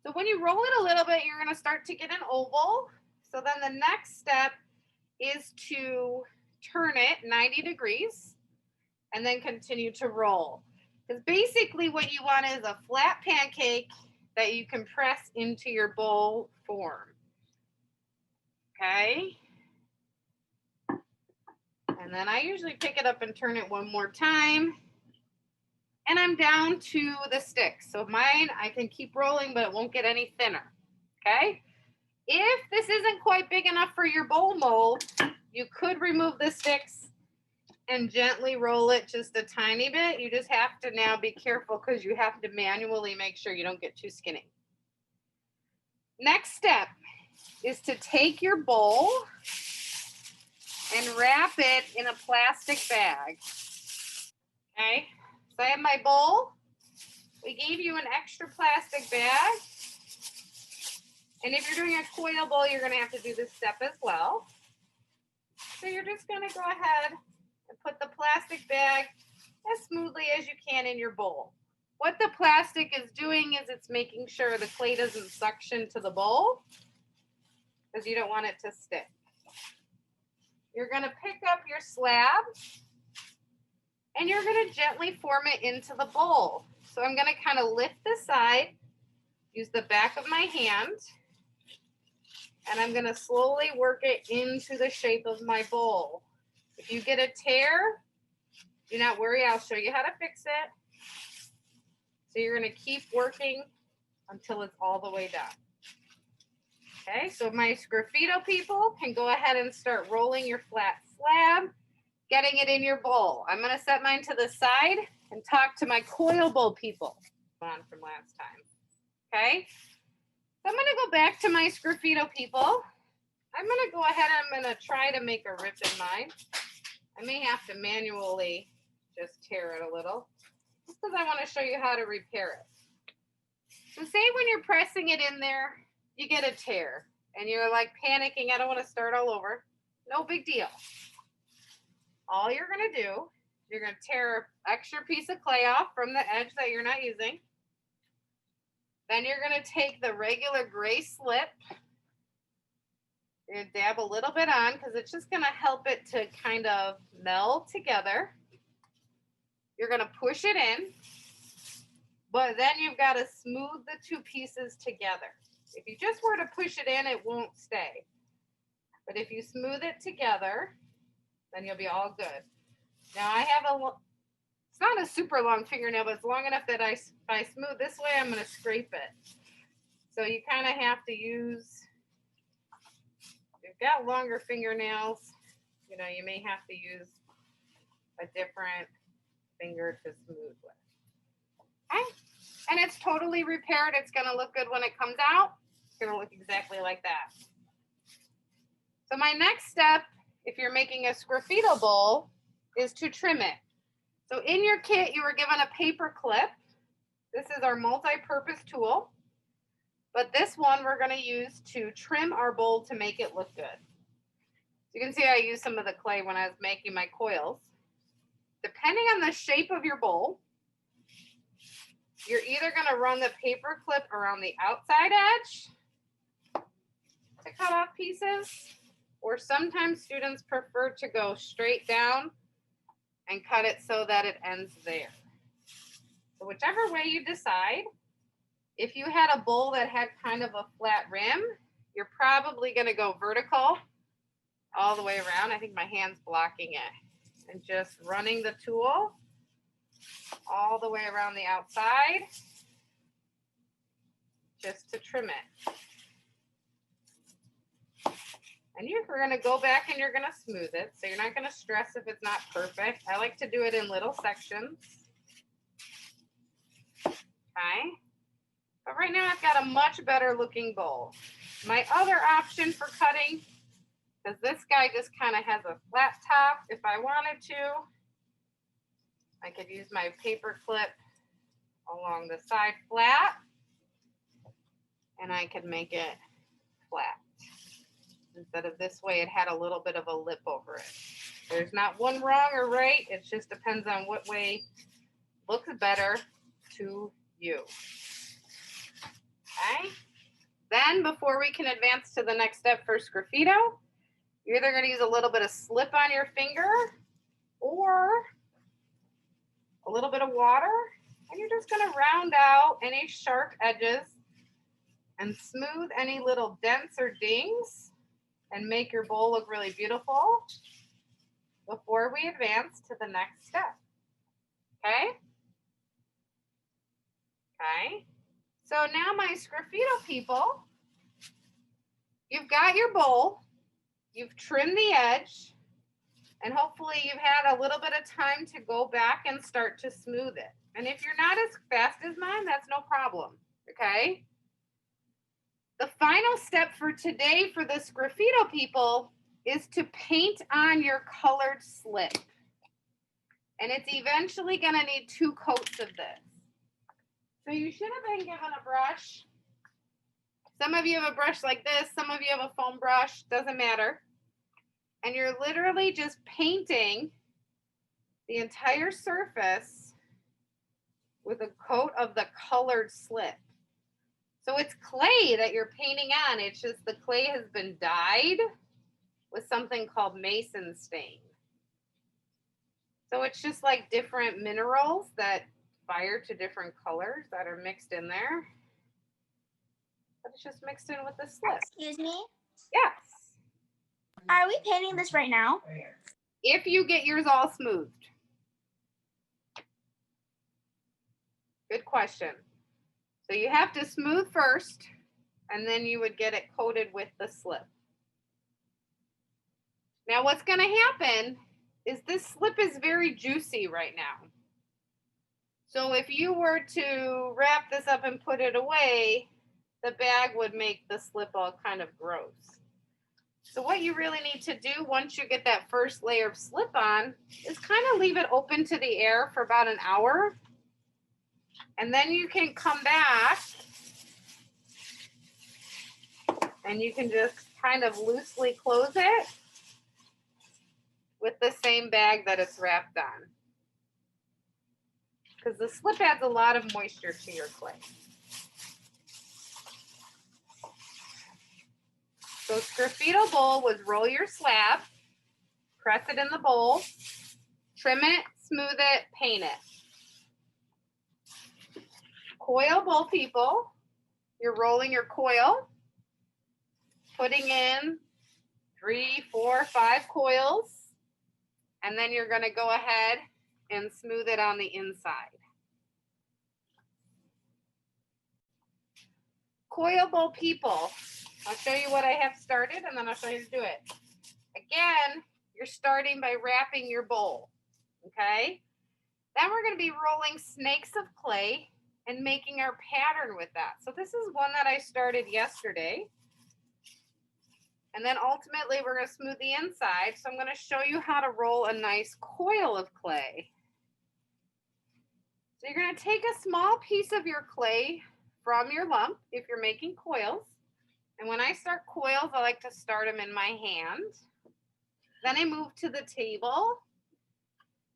So when you roll it a little bit, you're going to start to get an oval. So then the next step is to turn it 90 degrees and then continue to roll. Because basically what you want is a flat pancake that you can press into your bowl form. Okay? And then I usually pick it up and turn it one more time. And I'm down to the sticks. So mine, I can keep rolling, but it won't get any thinner. Okay? If this isn't quite big enough for your bowl mold, you could remove the sticks and gently roll it just a tiny bit. You just have to now be careful because you have to manually make sure you don't get too skinny. Next step is to take your bowl and wrap it in a plastic bag. Okay, so I have my bowl. We gave you an extra plastic bag. And if you're doing a coil bowl, you're going to have to do this step as well. So you're just going to go ahead and put the plastic bag as smoothly as you can in your bowl. What the plastic is doing is it's making sure the clay doesn't suction to the bowl because you don't want it to stick. You're going to pick up your slab and you're going to gently form it into the bowl. So I'm going to kind of lift the side, use the back of my hand, and I'm going to slowly work it into the shape of my bowl. If you get a tear, do not worry, I'll show you how to fix it. So you're going to keep working until it's all the way done. Okay, so my Sgraffito people can go ahead and start rolling your flat slab, getting it in your bowl. I'm going to set mine to the side and talk to my coil bowl people on from last time. Okay, so I'm going to go back to my Sgraffito people. I'm going to go ahead and I'm going to try to make a rip in mine. I may have to manually just tear it a little just because I want to show you how to repair it. So say when you're pressing it in there, you get a tear and you're like panicking, I don't want to start all over. No big deal. All you're going to do, you're going to tear an extra piece of clay off from the edge that you're not using. Then you're going to take the regular gray slip. You're going to dab a little bit on because it's just going to help it to kind of meld together. You're going to push it in, but then you've got to smooth the two pieces together. If you just were to push it in, it won't stay. But if you smooth it together, then you'll be all good. Now I have it's not a super long fingernail, but it's long enough that if I smooth this way, I'm going to scrape it. So you kind of have to use, if you've got longer fingernails, you know, you may have to use a different finger to smooth with. Okay? And it's totally repaired. It's going to look good when it comes out. It's going to look exactly like that. So my next step, if you're making a Sgraffito bowl, is to trim it. So in your kit, you were given a paper clip. This is our multi-purpose tool. But this one we're going to use to trim our bowl to make it look good. So you can see I used some of the clay when I was making my coils. Depending on the shape of your bowl, you're either going to run the paper clip around the outside edge to cut off pieces, or sometimes students prefer to go straight down and cut it so that it ends there. So whichever way you decide, if you had a bowl that had kind of a flat rim, you're probably going to go vertical all the way around. I think my hand's blocking it. And just running the tool all the way around the outside just to trim it. And you're going to go back and you're going to smooth it. So you're not going to stress if it's not perfect. I like to do it in little sections. Okay. But right now I've got a much better looking bowl. My other option for cutting, because this guy just kind of has a flat top, if I wanted to, I could use my paper clip along the side flat, and I could make it flat. Instead of this way, it had a little bit of a lip over it. There's not one wrong or right. It just depends on what way looks better to you. Okay. Then before we can advance to the next step for Sgraffito, you're either going to use a little bit of slip on your finger or a little bit of water, and you're just going to round out any sharp edges and smooth any little dents or dings and make your bowl look really beautiful before we advance to the next step. Okay? Okay. So now my Sgraffito people, you've got your bowl, you've trimmed the edge, and hopefully you've had a little bit of time to go back and start to smooth it. And if you're not as fast as mine, that's no problem, okay? The final step for today for the Sgraffito people is to paint on your colored slip. And it's eventually gonna need 2 coats of this. So you should have been given a brush. Some of you have a brush like this, some of you have a foam brush, doesn't matter. And you're literally just painting the entire surface with a coat of the colored slip. So it's clay that you're painting on. It's just the clay has been dyed with something called mason stain. So it's just like different minerals that fire to different colors that are mixed in there. But it's just mixed in with the slip. Excuse me? Yes. Are we painting this right now? If you get yours all smoothed. Good question. So you have to smooth first, and then you would get it coated with the slip. Now what's going to happen is this slip is very juicy right now. So if you were to wrap this up and put it away, the bag would make the slip all kind of gross. So what you really need to do once you get that first layer of slip on is kind of leave it open to the air for about an hour. And then you can come back and you can just kind of loosely close it with the same bag that it's wrapped on. Because the slip adds a lot of moisture to your clay. So Sgraffito bowl was roll your slab, press it in the bowl, trim it, smooth it, paint it. Coil bowl people, you're rolling your coil, putting in 3, 4, 5 coils, and then you're going to go ahead and smooth it on the inside. Coil bowl people, I'll show you what I have started and then I'll show you to do it. Again, you're starting by wrapping your bowl, okay? Then we're going to be rolling snakes of clay and making our pattern with that. So this is one that I started yesterday. And then ultimately we're going to smooth the inside. So I'm going to show you how to roll a nice coil of clay. So you're going to take a small piece of your clay from your lump if you're making coils. And when I start coils, I like to start them in my hand. Then I move to the table.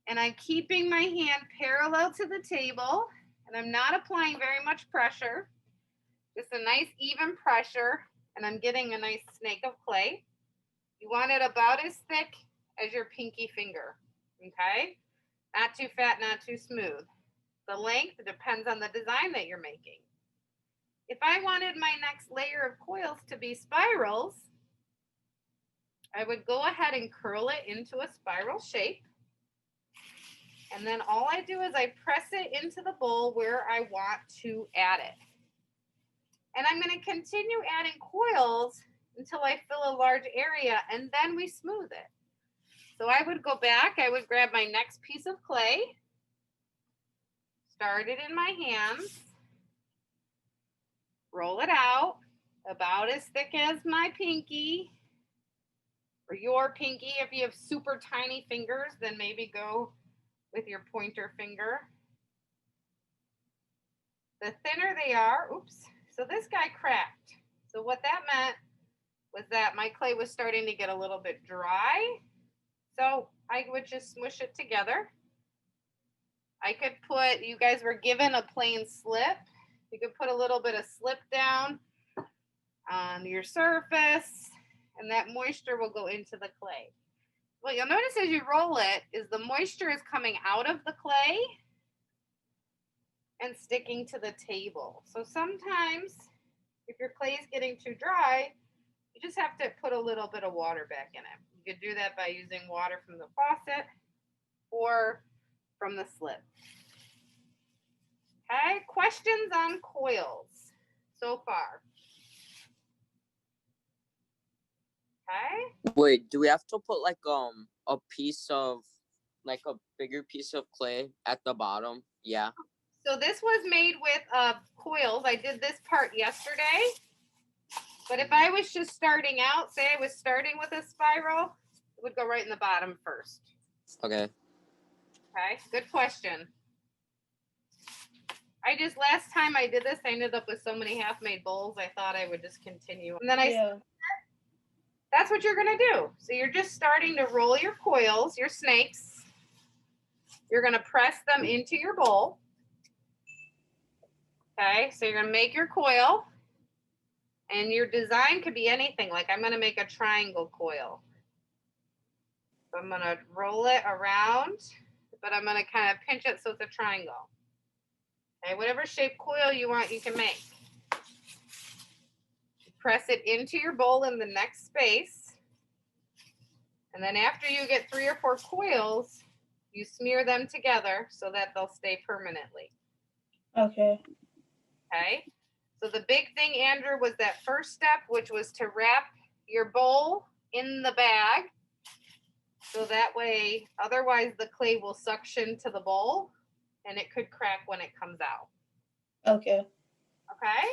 And I'm keeping my hand parallel to the table. And I'm not applying very much pressure. Just a nice even pressure. And I'm getting a nice snake of clay. You want it about as thick as your pinky finger. Okay? Not too fat, not too smooth. The length depends on the design that you're making. If I wanted my next layer of coils to be spirals, I would go ahead and curl it into a spiral shape. And then all I do is I press it into the bowl where I want to add it. And I'm going to continue adding coils until I fill a large area, and then we smooth it. So I would go back, I would grab my next piece of clay, start it in my hands, roll it out about as thick as my pinky, or your pinky. If you have super tiny fingers, then maybe go with your pointer finger. The thinner they are, oops, so this guy cracked. So what that meant was that my clay was starting to get a little bit dry. So I would just smush it together. I could put, you guys were given a plain slip. You could put a little bit of slip down on your surface, and that moisture will go into the clay. What you'll notice as you roll it is the moisture is coming out of the clay and sticking to the table. So sometimes if your clay is getting too dry, you just have to put a little bit of water back in it. You could do that by using water from the faucet or from the slip. Okay, questions on coils so far? Okay. Wait, do we have to put like a piece of like a bigger piece of clay at the bottom? Yeah. So this was made with coils. I did this part yesterday. But if I was just starting out, say I was starting with a spiral, it would go right in the bottom first. Okay. Okay, good question. Last time I did this, I ended up with so many half-made bowls, I thought I would just continue. And then that's what you're gonna do. So you're just starting to roll your coils, your snakes. You're gonna press them into your bowl. Okay, so you're gonna make your coil. And your design could be anything. Like I'm gonna make a triangle coil. So I'm gonna roll it around, but I'm gonna kind of pinch it so it's a triangle. Okay, whatever shape coil you want, you can make. Press it into your bowl in the next space. And then after you get 3 or 4 coils, you smear them together so that they'll stay permanently. Okay. Okay. So the big thing, Andrew, was that first step, which was to wrap your bowl in the bag. So that way, otherwise the clay will suction to the bowl and it could crack when it comes out. Okay. Okay?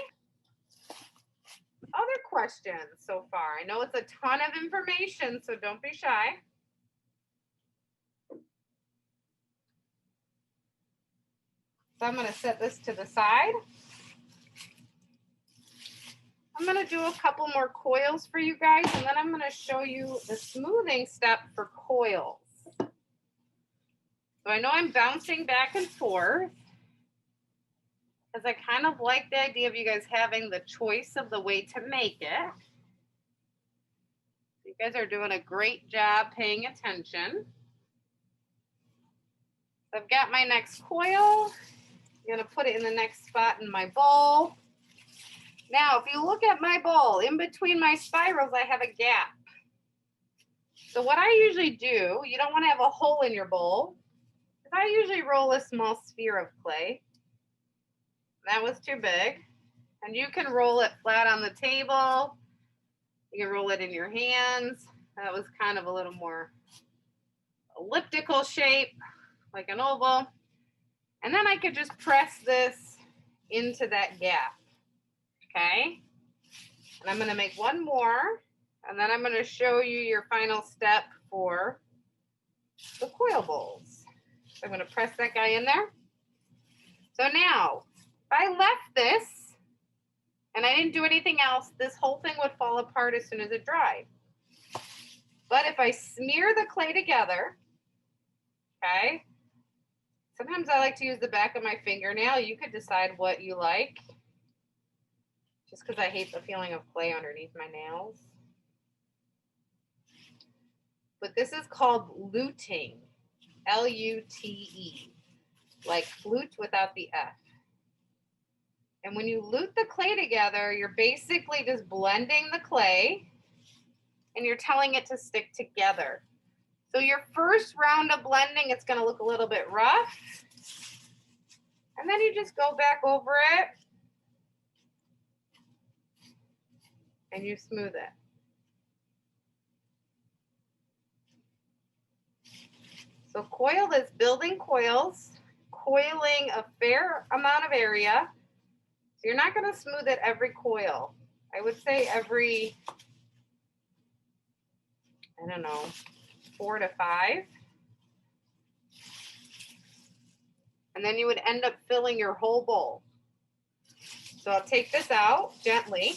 Other questions so far? I know it's a ton of information, so don't be shy. So I'm going to set this to the side. I'm going to do a couple more coils for you guys, and then I'm going to show you the smoothing step for coils. So I know I'm bouncing back and forth because I kind of like the idea of you guys having the choice of the way to make it. You guys are doing a great job paying attention. I've got my next coil. I'm going to put it in the next spot in my bowl. Now, if you look at my bowl, in between my spirals, I have a gap. So what I usually do, you don't want to have a hole in your bowl. I usually roll a small sphere of clay. That was too big. And you can roll it flat on the table. You can roll it in your hands. That was kind of a little more elliptical shape, like an oval. And then I could just press this into that gap. Okay? And I'm going to make one more. And then I'm going to show you your final step for the coil bowls. So I'm going to press that guy in there. So now, if I left this and I didn't do anything else, this whole thing would fall apart as soon as it dried. But if I smear the clay together, okay, sometimes I like to use the back of my fingernail. You could decide what you like, just because I hate the feeling of clay underneath my nails. But this is called luting, L-U-T-E, like flute without the F. And when you lute the clay together, you're basically just blending the clay and you're telling it to stick together. So your first round of blending, it's going to look a little bit rough. And then you just go back over it and you smooth it. So coil is building coils, coiling a fair amount of area. So you're not going to smooth it every coil. I would say every, I don't know, 4 to 5. And then you would end up filling your whole bowl. So I'll take this out gently.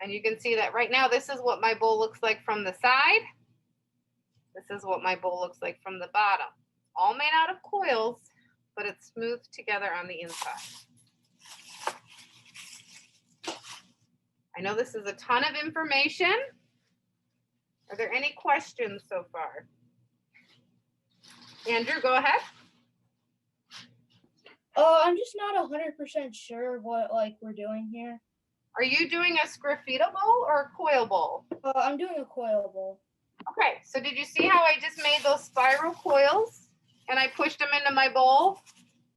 And you can see that right now, this is what my bowl looks like from the side. This is what my bowl looks like from the bottom. All made out of coils, but it's smoothed together on the inside. I know this is a ton of information. Are there any questions so far? Andrew, go ahead. I'm just not 100% sure what like we're doing here. Are you doing a Sgraffito bowl or a coil bowl? I'm doing a coil bowl. Okay, so did you see how I just made those spiral coils and I pushed them into my bowl?